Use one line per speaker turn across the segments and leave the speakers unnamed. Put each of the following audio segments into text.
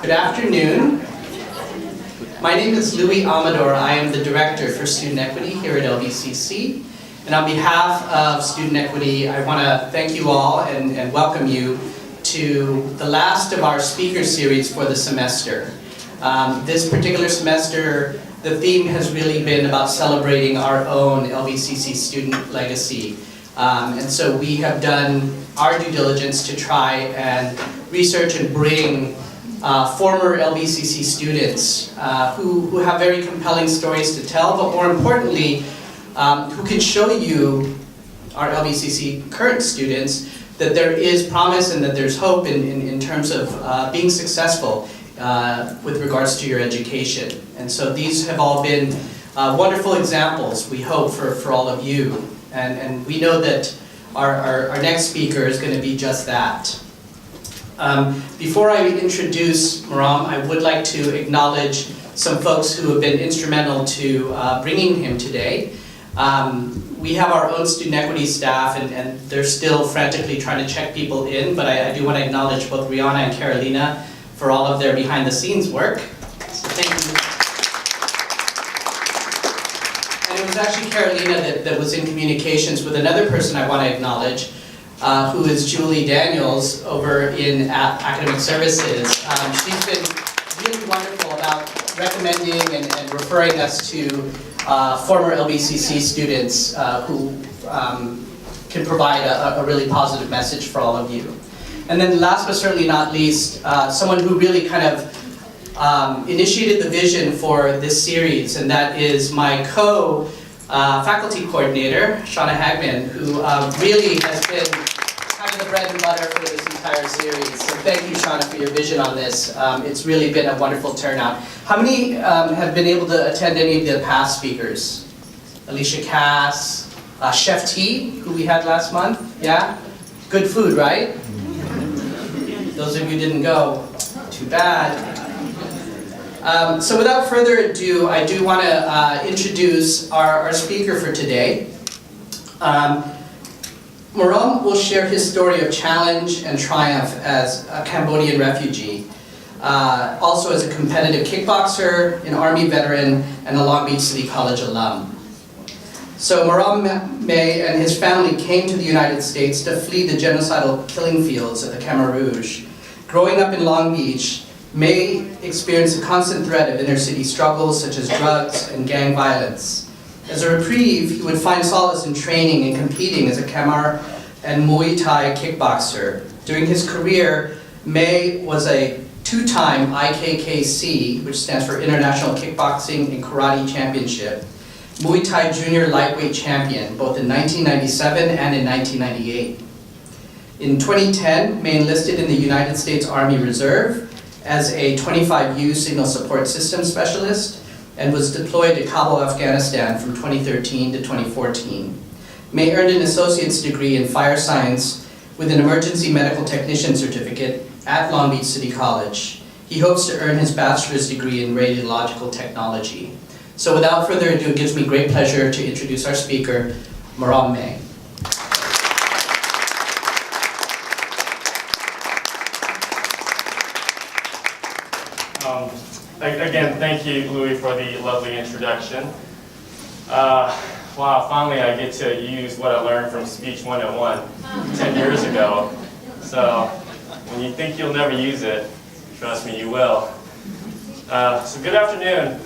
Good afternoon. My name is Louis Amador. I am the Director for Student Equity here at LBCC. And on behalf of Student Equity, I want to thank you all and welcome you to the last of our speaker series for the semester. This particular semester, the theme has really been about celebrating our own LBCC student legacy. And so we have done our due diligence to try and research and bring former LBCC students who have very compelling stories to tell, but more importantly, who can show you, our LBCC current students, that there is promise and that there's hope in terms of being successful with regards to your education. And so these have all been wonderful examples, we hope, for all of you. And we know that our next speaker is going to be just that. Before I introduce Marom, I would like to acknowledge some folks who have been instrumental to bringing him today. We have our own student equity staff, and they're still frantically trying to check people in, but I do want to acknowledge both Rihanna and Carolina for all of their behind-the-scenes work. So thank you. And it was actually Carolina that was in communications with another person I want to acknowledge, who is Julie Daniels over in Academic Services. She's been really wonderful about recommending and referring us to former LBCC students who can provide a really positive message for all of you. And then last but certainly not least, someone who really kind of initiated the vision for this series, and that is my faculty coordinator, Shauna Hagman, who really has been kind of the bread and butter for this entire series. So thank you, Shauna, for your vision on this. It's really been a wonderful turnout. How many have been able to attend any of the past speakers? Alicia Cass, Chef T, who we had last month, yeah? Good food, right? Those of you who didn't go, too bad. So without further ado, I do want to introduce our speaker for today. Marom will share his story of challenge and triumph as a Cambodian refugee, also as a competitive kickboxer, an Army veteran, and a Long Beach City College alum. So Marom May and his family came to the United States to flee the genocidal killing fields of the Khmer Rouge. Growing up in Long Beach, May experienced a constant threat of inner city struggles such as drugs and gang violence. As a reprieve, he would find solace in training and competing as a Khmer and Muay Thai kickboxer. During his career, May was a two-time IKKC, which stands for International Kickboxing and Karate Championship, Muay Thai Junior Lightweight Champion, both in 1997 and in 1998. In 2010, May enlisted in the United States Army Reserve as a 25U Signal Support System Specialist and was deployed to Kabul, Afghanistan from 2013 to 2014. May earned an associate's degree in fire science with an emergency medical technician certificate at Long Beach City College. He hopes to earn his bachelor's degree in radiological technology. So without further ado, it gives me great pleasure to introduce our speaker, Marom May.
Again, thank you, Louis, for the lovely introduction. Wow, finally I get to use what I learned from Speech 101 10 years ago. So when you think you'll never use it, trust me, you will. So good afternoon.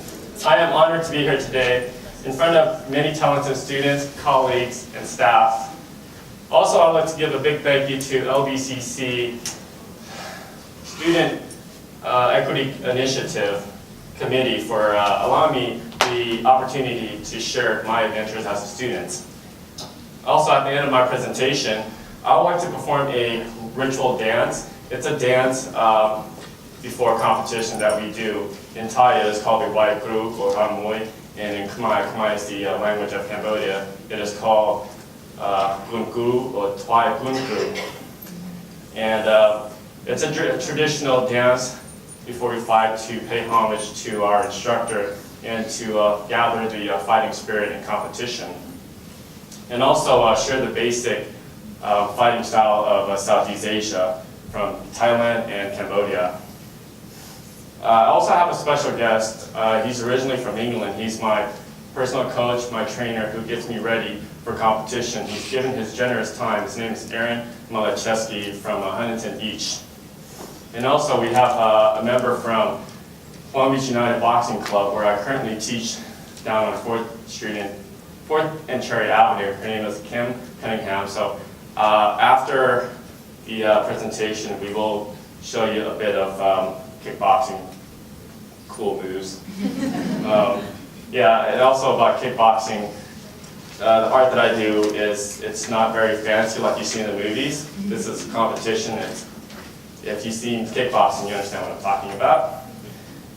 I am honored to be here today in front of many talented students, colleagues, and staff. Also, I'd like to give a big thank you to LBCC Student Equity Initiative Committee for allowing me the opportunity to share my adventures as a student. Also, at the end of my presentation, I would like to perform a ritual dance. It's a dance before a competition that we do. In Thai, it is called the Wai Kru or Ramui, and in Khmer is the language of Cambodia. It is called Gun Kru or Twai Gun Kru. And it's a traditional dance before we fight to pay homage to our instructor and to gather the fighting spirit in competition. And also share the basic fighting style of Southeast Asia from Thailand and Cambodia. I also have a special guest. He's originally from England. He's my personal coach, my trainer, who gets me ready for competition. He's given his generous time. His name is Aaron Malacheski from Huntington Beach. And also we have a member from Long Beach United Boxing Club, where I currently teach down on 4th Street and 4th and Cherry Avenue. Her name is Kim Cunningham. So after the presentation, we will show you a bit of kickboxing cool moves. Yeah, and also about kickboxing, the art that I do it's not very fancy like you see in the movies. This is competition. If you've seen kickboxing, you understand what I'm talking about.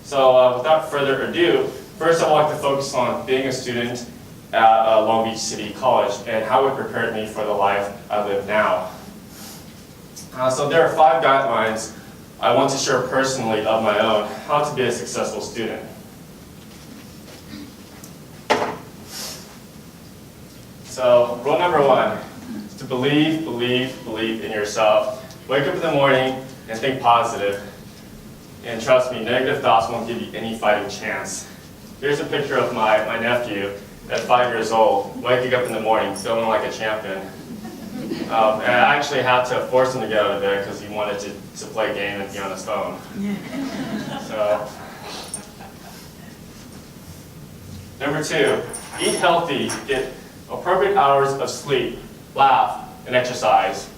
So without further ado, first I would like to focus on being a student at Long Beach City College and how it prepared me for the life I live now. So there are 5 guidelines I want to share personally of my own, how to be a successful student. So rule number 1 is to believe in yourself. Wake up in the morning and think positive. And trust me, negative thoughts won't give you any fighting chance. Here's a picture of my nephew at 5 years old, waking up in the morning, feeling like a champion. And I actually had to force him to get out of bed because he wanted to play a game and be on his phone. So, number 2, eat healthy, get appropriate hours of sleep, laugh, and exercise.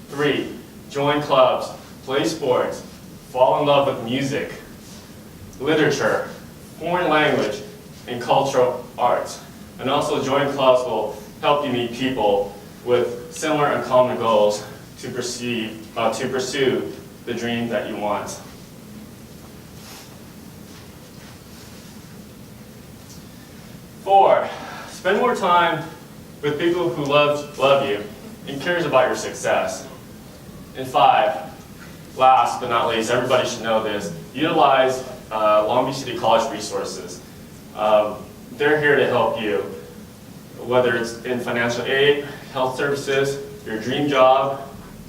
3, join clubs, play sports, fall in love with music, literature, foreign language, and cultural arts. And also join clubs will help you meet people with similar and common goals to pursue the dream that you want. 4, spend more time with people who love you and cares about your success. And 5, last but not least, everybody should know this, utilize Long Beach City College resources. They're here to help you, whether it's in financial aid, health services, your dream job,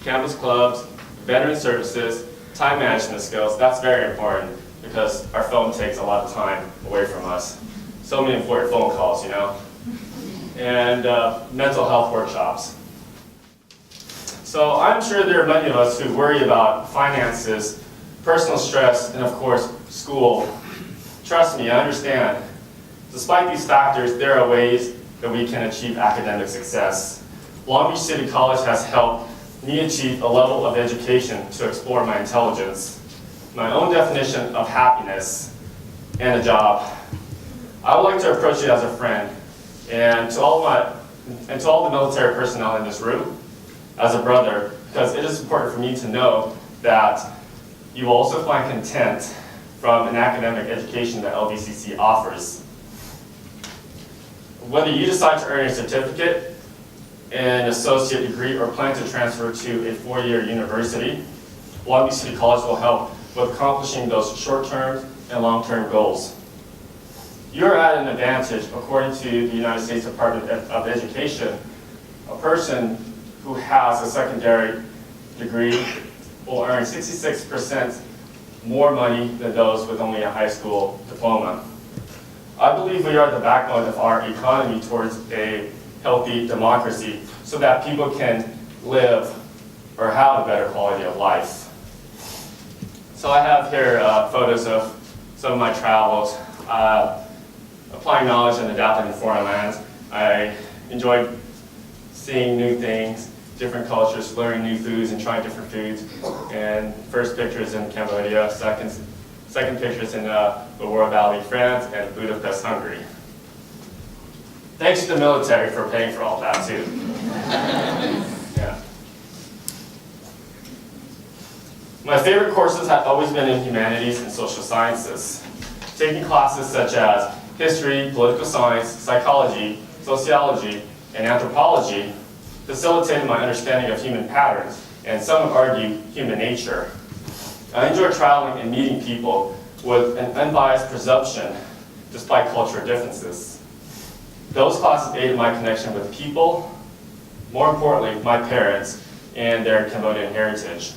campus clubs, veteran services, time management skills. That's very important because our phone takes a lot of time away from us. So many important phone calls, you know. And mental health workshops. So I'm sure there are many of us who worry about finances, personal stress, and of course, school. Trust me, I understand. Despite these factors, there are ways that we can achieve academic success. Long Beach City College has helped me achieve a level of education to explore my intelligence, my own definition of happiness, and a job. I would like to approach you as a friend, and to all the military personnel in this room, as a brother, because it is important for me to know that you will also find content from an academic education that LBCC offers. Whether you decide to earn a certificate, an associate degree, or plan to transfer to a 4-year university, Long Beach City College will help with accomplishing those short-term and long-term goals. You're at an advantage, according to the United States Department of Education. A person who has a secondary degree will earn 66% more money than those with only a high school diploma. I believe we are the backbone of our economy towards a healthy democracy so that people can live or have a better quality of life. So I have here photos of some of my travels, applying knowledge and adapting in foreign lands. I enjoyed seeing new things, different cultures, learning new foods and trying different foods. And first picture is in Cambodia, second picture is in the Loire Valley, France, and Budapest, Hungary. Thanks to the military for paying for all that too. Yeah. My favorite courses have always been in humanities and social sciences. Taking classes such as history, political science, psychology, sociology, and anthropology facilitated my understanding of human patterns, and some would argue human nature. I enjoy traveling and meeting people with an unbiased perception despite cultural differences. Those classes aided my connection with people, more importantly, my parents and their Cambodian heritage.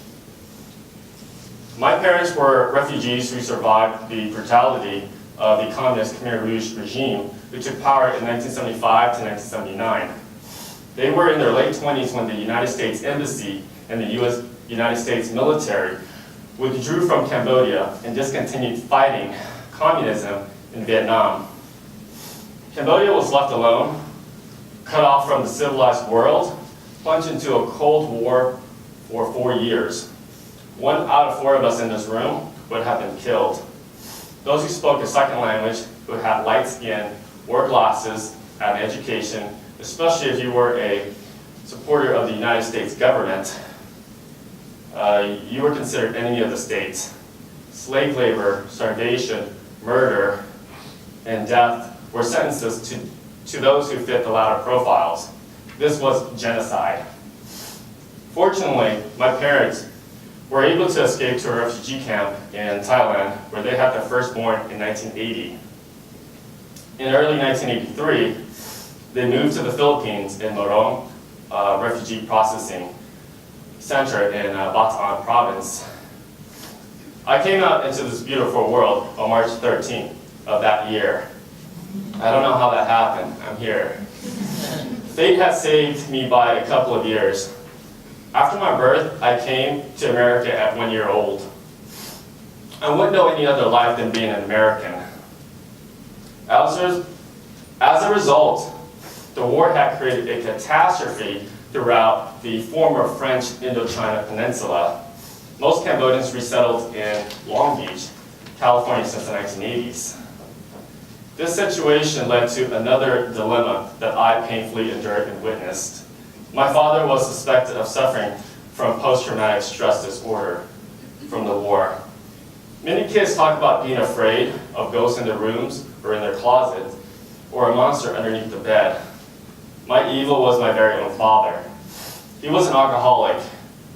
My parents were refugees who survived the brutality of the communist Khmer Rouge regime, who took power in 1975 to 1979. They were in their late 20s when the United States Embassy and the United States military withdrew from Cambodia and discontinued fighting communism in Vietnam. Cambodia was left alone, cut off from the civilized world, plunged into a Cold War for 4 years. 1 out of 4 of us in this room would have been killed. Those who spoke a second language, who had light skin, wore glasses, had an education, especially if you were a supporter of the United States government, you were considered enemy of the state. Slave labor, starvation, murder, and death were sentences to those who fit the latter profiles. This was genocide. Fortunately, my parents were able to escape to a refugee camp in Thailand, where they had their firstborn in 1980. In early 1983, they moved to the Philippines in Marom, refugee processing center in Bataan province. I came out into this beautiful world on March 13th of that year. I don't know how that happened. I'm here. Fate had saved me by a couple of years. After my birth, I came to America at 1 year old. I wouldn't know any other life than being an American. As a result, the war had created a catastrophe throughout the former French Indochina Peninsula. Most Cambodians resettled in Long Beach, California since the 1980s. This situation led to another dilemma that I painfully endured and witnessed. My father was suspected of suffering from post-traumatic stress disorder from the war. Many kids talk about being afraid of ghosts in their rooms or in their closets, or a monster underneath the bed. My evil was my very own father. He was an alcoholic,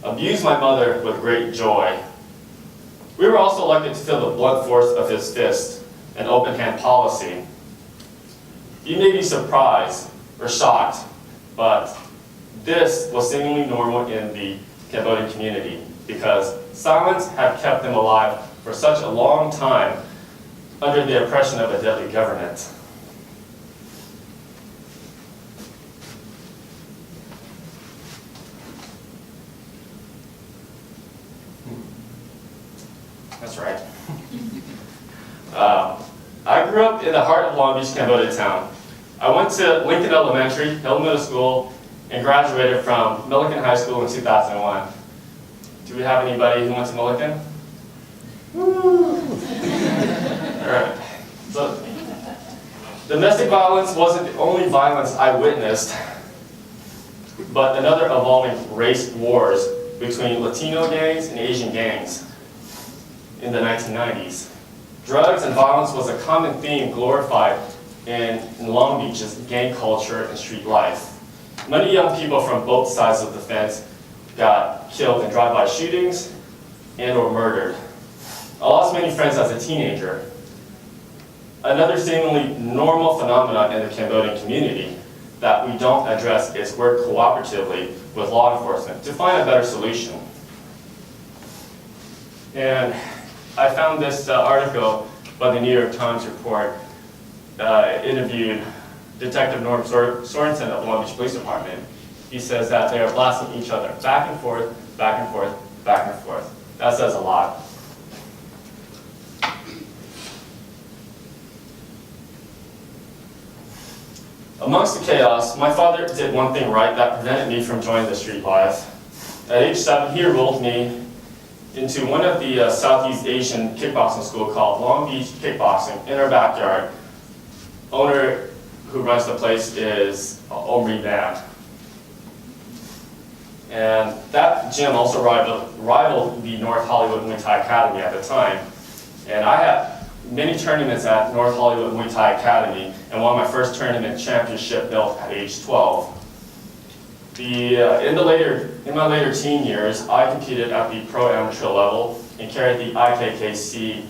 abused my mother with great joy. We were also lucky to feel the blunt force of his fist, an open-hand policy. You may be surprised or shocked, but this was seemingly normal in the Cambodian community because silence had kept them alive for such a long time under the oppression of a deadly government. That's right. I grew up in the heart of Long Beach, Cambodia town. I went to Lincoln Elementary, Hill Middle School, and graduated from Millikan High School in 2001. Do we have anybody who went to Millikan? Woo! All right. So, domestic violence wasn't the only violence I witnessed, but another evolving race wars between Latino gangs and Asian gangs in the 1990s. Drugs and violence was a common theme glorified in Long Beach's gang culture and street life. Many young people from both sides of the fence got killed in drive-by shootings and or murdered. I lost many friends as a teenager. Another seemingly normal phenomenon in the Cambodian community that we don't address is work cooperatively with law enforcement to find a better solution. And I found this article by the New York Times report interviewed Detective Norm Sorensen of the Long Beach Police Department. He says that they are blasting each other back and forth, back and forth, back and forth. That says a lot. Amongst the chaos, my father did one thing right that prevented me from joining the street life. At age 7, he enrolled me into one of the Southeast Asian kickboxing school called Long Beach Kickboxing in our backyard. Owner who runs the place is Omri Band. And that gym also rivaled the North Hollywood Muay Thai Academy at the time. And I had many tournaments at North Hollywood Muay Thai Academy and won my first tournament championship belt at age 12. In my later teen years, I competed at the pro amateur level and carried the IKKC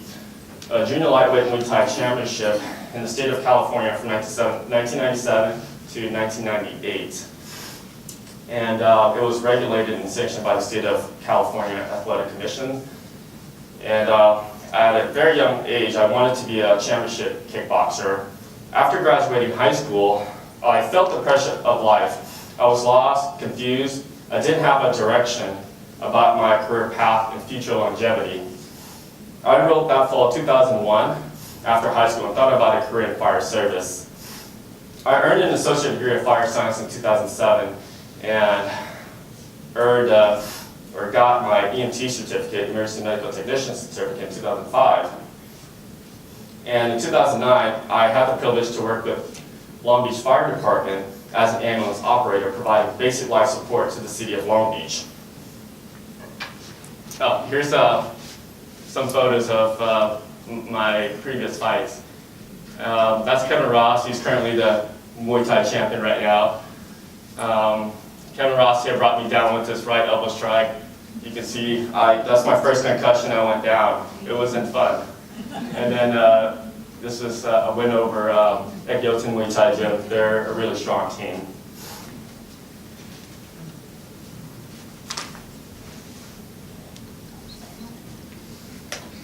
Junior Lightweight Muay Thai Championship in the state of California from 1997 to 1998. And it was regulated and sanctioned by the State of California Athletic Commission. And at a very young age, I wanted to be a championship kickboxer. After graduating high school, I felt the pressure of life. I was lost, confused. I didn't have a direction about my career path and future longevity. I enrolled that fall of 2001 after high school and thought about a career in fire service. I earned an associate degree of fire science in 2007 and got my EMT certificate, emergency medical technician certificate, in 2005. And in 2009, I had the privilege to work with Long Beach Fire Department as an ambulance operator, providing basic life support to the city of Long Beach. Oh, here's some photos of my previous fights. That's Kevin Ross. He's currently the Muay Thai champion right now. Kevin Ross here brought me down with this right elbow strike. You can see that's my first concussion. I went down. It wasn't fun. And then this was a win over Egyotin Muay Thai Gym. They're a really strong team.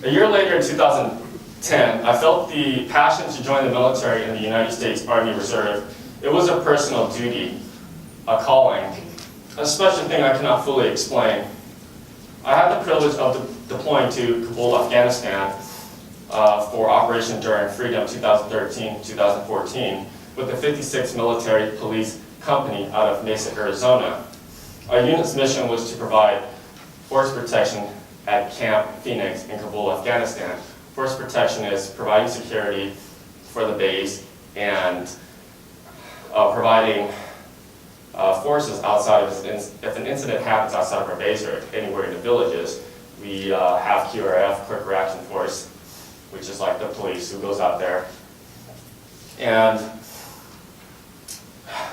A year later, in 2010, I felt the passion to join the military in the United States Army Reserve. It was a personal duty, a calling, a special thing I cannot fully explain. I had the privilege of deploying to Kabul, Afghanistan for Operation Enduring Freedom 2013-2014 with the 56th Military Police Company out of Mesa, Arizona. Our unit's mission was to provide force protection at Camp Phoenix in Kabul, Afghanistan. Force protection is providing security for the base and providing forces outside of, if an incident happens outside of our base or anywhere in the villages, we have QRF, Quick Reaction Force, which is like the police who goes out there. And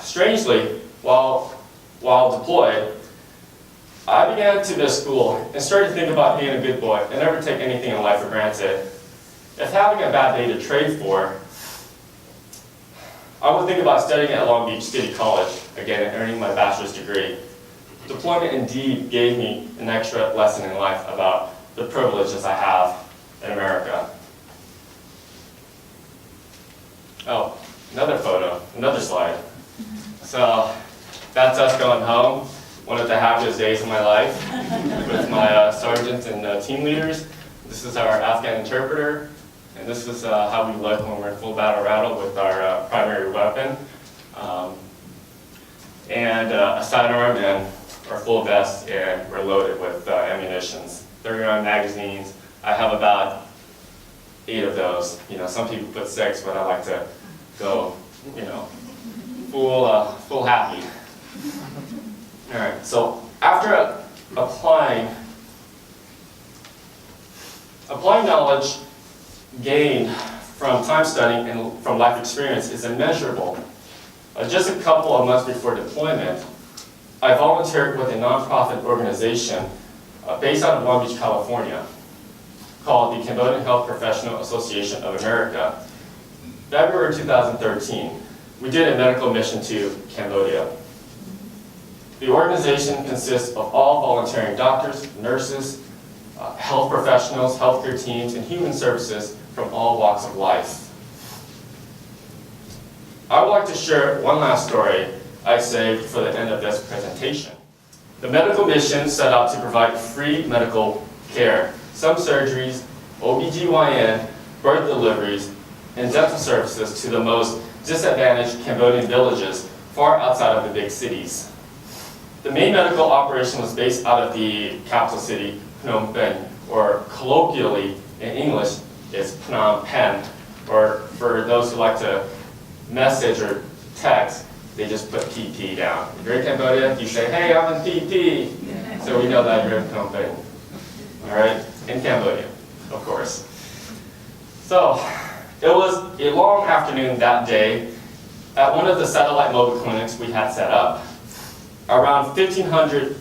strangely, while deployed, I began to miss school and started to think about being a good boy and never take anything in life for granted. If having a bad day to trade for, I would think about studying at Long Beach City College again and earning my bachelor's degree. Deployment indeed gave me an extra lesson in life about the privileges I have in America. Oh, another photo, another slide. So that's us going home. One of the happiest days of my life with my sergeants and team leaders. This is our Afghan interpreter, and this is how we look when we're in full battle rattle with our primary weapon, and a sidearm and our full vest, and we're loaded with ammunitions. 30-round magazines. I have about 8 of those. You know, some people put 6, but I like to go, you know, full happy. All right, so after applying knowledge gained from time studying and from life experience is immeasurable. Just a couple of months before deployment, I volunteered with a nonprofit organization based out of Long Beach, California, called the Cambodian Health Professional Association of America. February 2013, we did a medical mission to Cambodia. The organization consists of all volunteering doctors, nurses, health professionals, healthcare teams, and human services from all walks of life. I would like to share one last story I saved for the end of this presentation. The medical mission set out to provide free medical care, some surgeries, OBGYN, birth deliveries, and dental services to the most disadvantaged Cambodian villages far outside of the big cities. The main medical operation was based out of the capital city, Phnom Penh, or colloquially in English is Phnom Penh, or for those who like to message or text, they just put PP down. If you're in Cambodia, you say, hey, I'm in PP, so we know that you're in Phnom Penh. All right, in Cambodia, of course. So, it was a long afternoon that day at one of the satellite mobile clinics we had set up. Around 1,500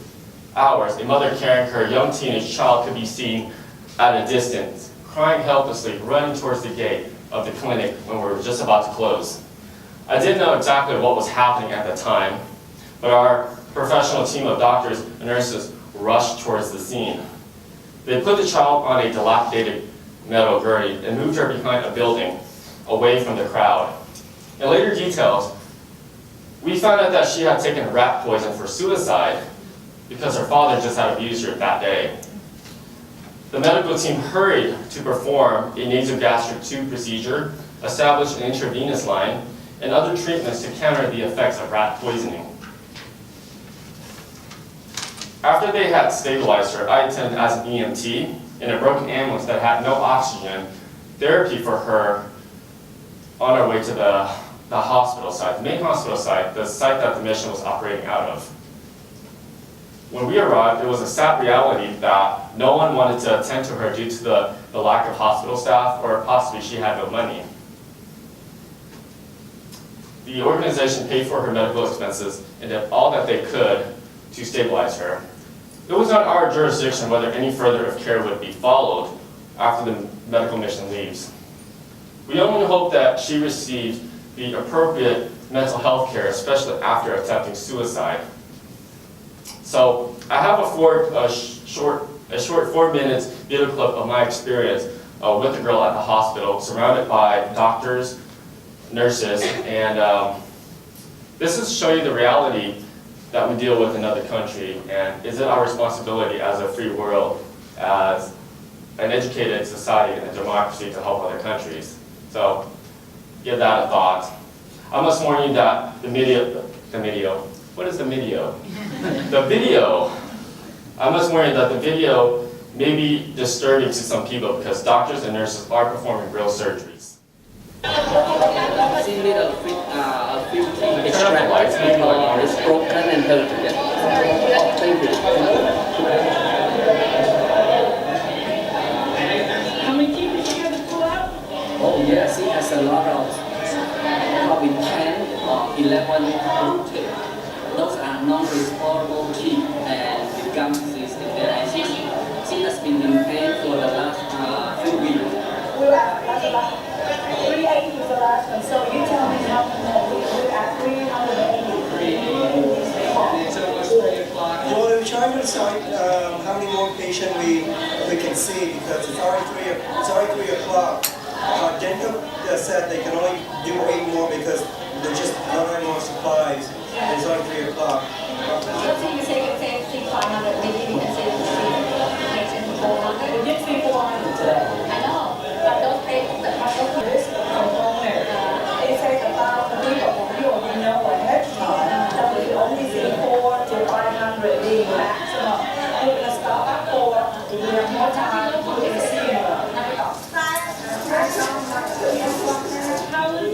hours, a mother carrying her young teenage child could be seen at a distance, crying helplessly, running towards the gate of the clinic when we were just about to close. I didn't know exactly what was happening at the time, but our professional team of doctors and nurses rushed towards the scene. They put the child on a dilapidated metal gurney and moved her behind a building away from the crowd. In later details, we found out that she had taken rat poison for suicide because her father just had abused her that day. The medical team hurried to perform a nasogastric tube procedure, establish an intravenous line, and other treatments to counter the effects of rat poisoning. After they had stabilized her, I attended as an EMT in a broken ambulance that had no oxygen therapy for her on our way to the hospital site, the main hospital site, the site that the mission was operating out of. When we arrived, it was a sad reality that no one wanted to attend to her due to the lack of hospital staff, or possibly she had no money. The organization paid for her medical expenses and did all that they could to stabilize her. It was not our jurisdiction whether any further of care would be followed after the medical mission leaves. We only hope that she received the appropriate mental health care, especially after attempting suicide. So I have a short 4 minutes video clip of my experience with the girl at the hospital, surrounded by doctors, nurses, and this is showing you the reality that we deal with in other country, and is it our responsibility as a free world, as an educated society and a democracy to help other countries? So give that a thought. I must warn you that the video, what is the video? The video, I must warn you that the video may be disturbing to some people because doctors and nurses are performing real surgeries.
She need a few extract or it's broken and hurt. Thank you.
How many teeth did she have to pull out?
Oh yes, she has a lot of probably 10 or 11 teeth. Those are non-restorable teeth and the gums is in there. And she has been in pain for the last few weeks.
That's about 380 was the last one. So you tell me how we're at 380.
Well, we're trying to decide how many more patients we can see because it's already 3 o'clock. Dental said they can only do 8 more because they're just not any more supplies. And it's already 3 o'clock.
Let's say you say you say 500, maybe you can say makes it 400. We did say 400 today. I know, but those patients that have this component, it says 1,000 people. You already know ahead of time that we only see 400 to 500 being maximum. We're going to stop at 4. If we have more time, we can see more. How was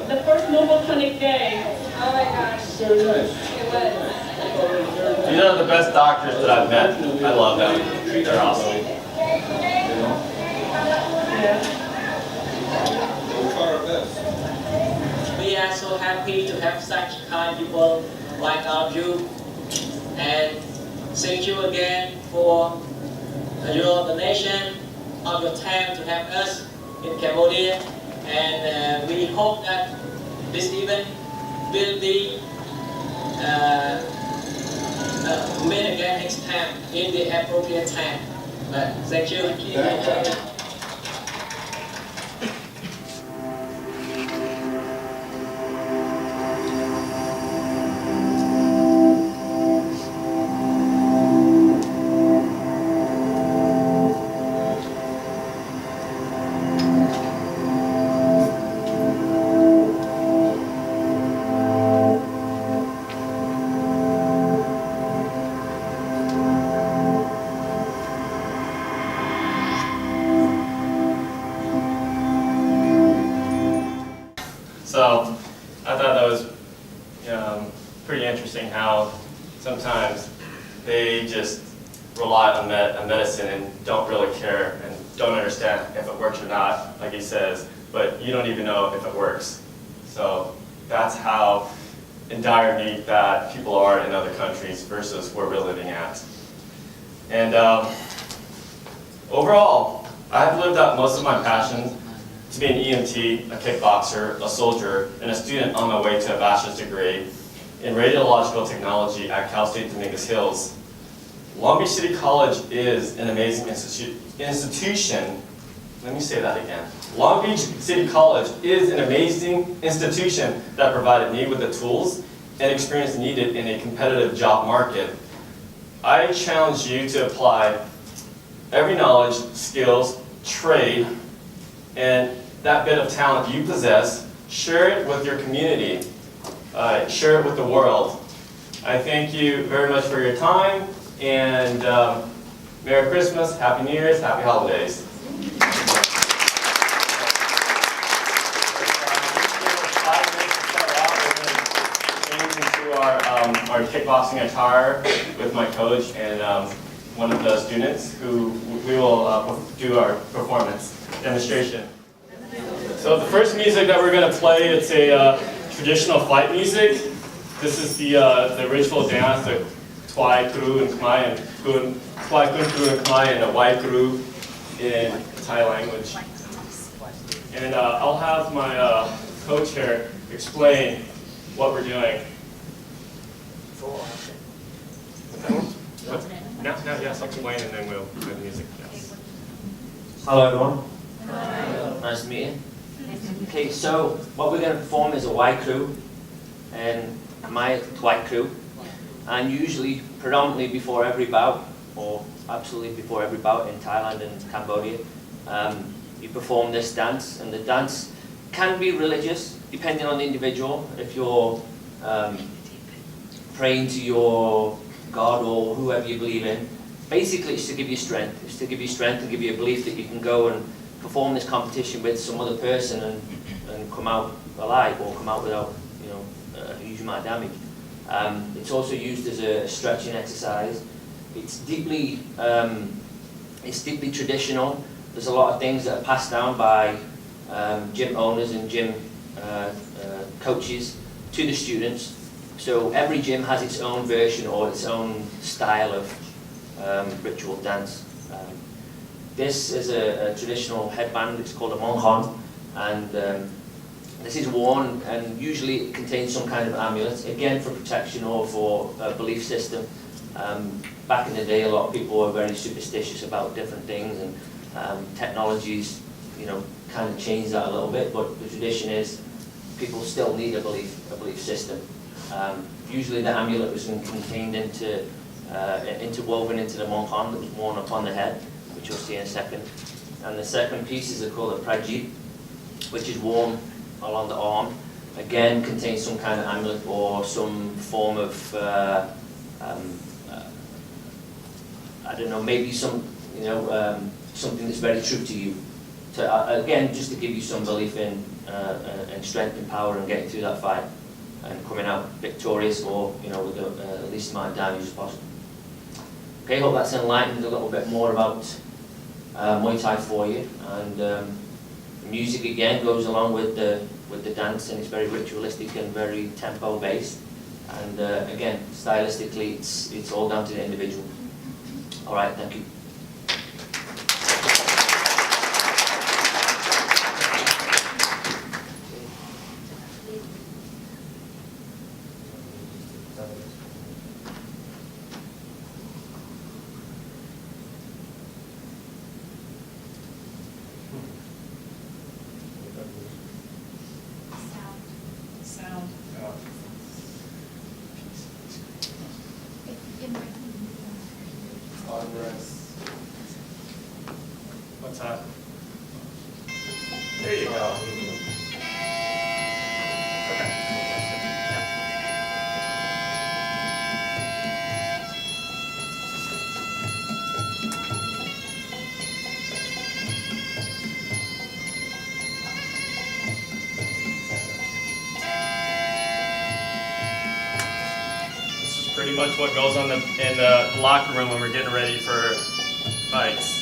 the first mobile clinic day? Oh my gosh. Very nice. It was.
These are the best doctors that I've met. I love them. They're awesome.
We'll try our best.
We are so happy to have such kind people like you, and thank you again for your donation of your time to have us in Cambodia, and we hope that this event will be made again next time in the appropriate time. But thank you.
So I thought that was pretty interesting how sometimes they just rely on medicine and don't really care and don't understand if it works or not, like he says, but you don't even know if it works. So that's how in dire need that people are in other countries versus where we're living at. And overall, I've lived out most of my passions to be an EMT, a kickboxer, a soldier, and a student on my way to a bachelor's degree in radiological technology at Cal State Dominguez Hills. Long Beach City College is an amazing institution. Let me say that again. Long Beach City College is an amazing institution that provided me with the tools and experience needed in a competitive job market. I challenge you to apply every knowledge, skills, trade, and that bit of talent you possess, share it with your community, share it with the world. I thank you very much for your time, and Merry Christmas, Happy New Year's, Happy Holidays. Our kickboxing attire with my coach and one of the students who we will do our performance demonstration. So the first music that we're going to play, it's a traditional fight music. This is the ritual dance, the Twai Kru in Khmer and Twai Kun Kru in Khmer and the Wai Kru in Thai language. And I'll have my coach here explain what we're doing. Now, yes, I'll explain and then we'll play the music. Yes.
Hello everyone. Hello. Nice to meet you. Okay, so what we're going to perform is a Wai Kru and my Twai Kru, and usually, predominantly before every bout, or absolutely before every bout in Thailand and Cambodia, you perform this dance, and the dance can be religious depending on the individual. If you're praying to your God or whoever you believe in, basically it's to give you strength. It's to give you strength and give you a belief that you can go and perform this competition with some other person and come out alive or come out without, you know, a huge amount of damage. It's also used as a stretching exercise. It's deeply traditional. There's a lot of things that are passed down by gym owners and gym coaches to the students. So every gym has its own version or its own style of ritual dance. This is a traditional headband. It's called a monghon, and this is worn, and usually it contains some kind of amulet, again for protection or for a belief system. Back in the day, a lot of people were very superstitious about different things, and technologies, you know, kind of changed that a little bit. But the tradition is people still need a belief system. Usually the amulet was contained interwoven into the monghon that was worn upon the head, which you'll see in a second. And the second piece is called a prajit, which is worn along the arm. Again, contains some kind of amulet or some form of, I don't know, maybe some, you know, something that's very true to you. Again, just to give you some belief in and strength and power and getting through that fight and coming out victorious, or, you know, with the least amount of damage as possible. Okay, hope that's enlightened a little bit more about Muay Thai for you. And the music again goes along with the dance, and it's very ritualistic and very tempo based. And again, stylistically, it's all down to the individual. All right, thank you.
What's that? There you go. This is pretty much what goes on in the locker room when we're getting ready for fights.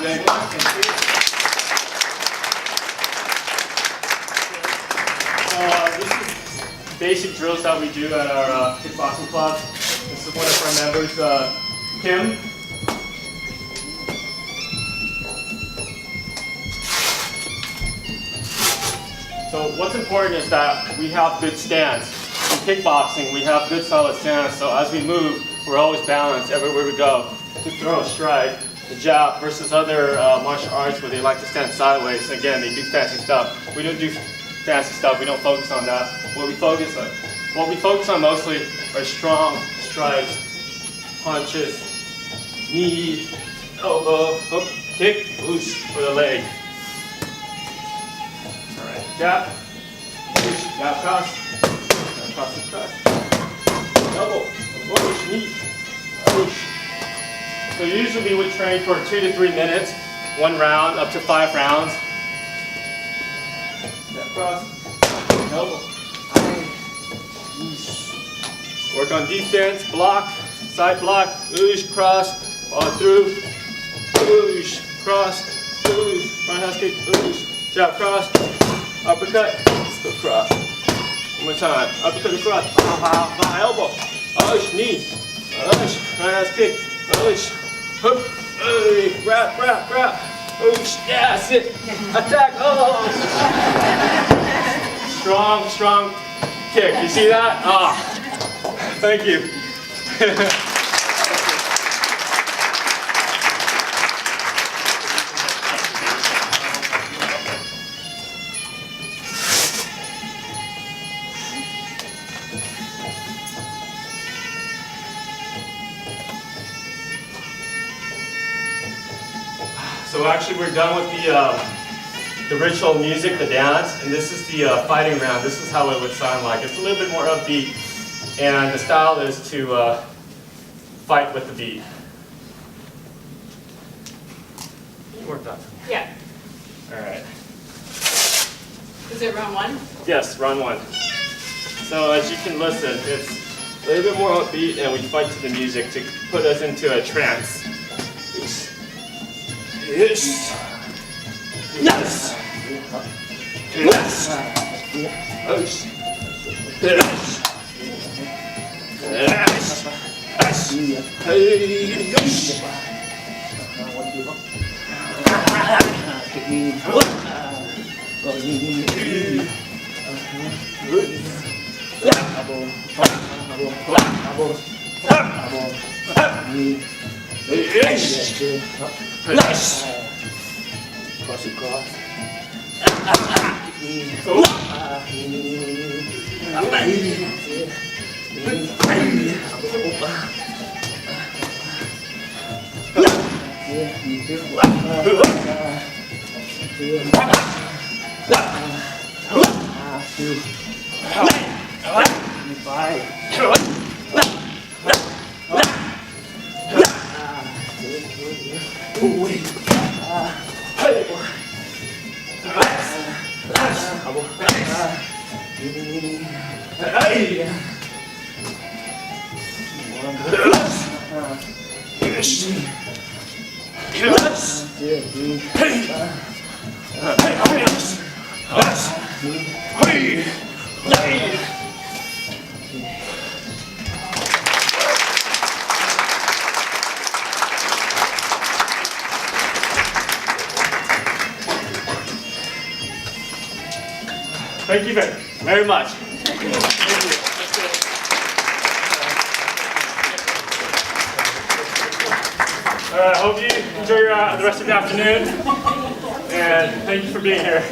very much. Thank you. This is basic drills that we do at our kickboxing club. This is one of our members, Kim. So what's important is that we have good stance. In kickboxing, we have good solid stance, so as we move, we're always balanced everywhere we go. To throw a strike, the jab, versus other martial arts where they like to stand sideways. Again, they do fancy stuff. We don't do fancy stuff, we don't focus on that. What we focus on mostly are strong strikes, punches, knee, elbow, hook, kick, boost for the leg. Jab, push, jab, cross, cross, elbow, push, knee, push. So usually we would train for 2 to 3 minutes, 1 round, up to 5 rounds. Jab, cross, elbow, work on defense, block, side block, oosh, cross, follow through, oosh, cross, oosh, front house kick, oosh, jab, cross. Uppercut, still cross. One more time. Uppercut across. Elbow. Push, knee. Push, right ass kick. Push, hook. Wrap. Push, yeah, that's it. Attack. Oh. Strong kick. You see that? Ah. Thank you. So actually we're done with the ritual music, the dance, and this is the fighting round. This is how it would sound like. It's a little bit more upbeat, and the style is to fight with the beat. You worked on it.
Yeah.
All right.
Is it round 1?
Yes, round 1. So as you can listen, it's a little bit more upbeat, and we fight to the music to put us into a trance. Yes. Yes. Yes. Yes. Cross it cross. Thank you very much. Thank you. I hope you enjoy the rest of the afternoon, and thank you for being here.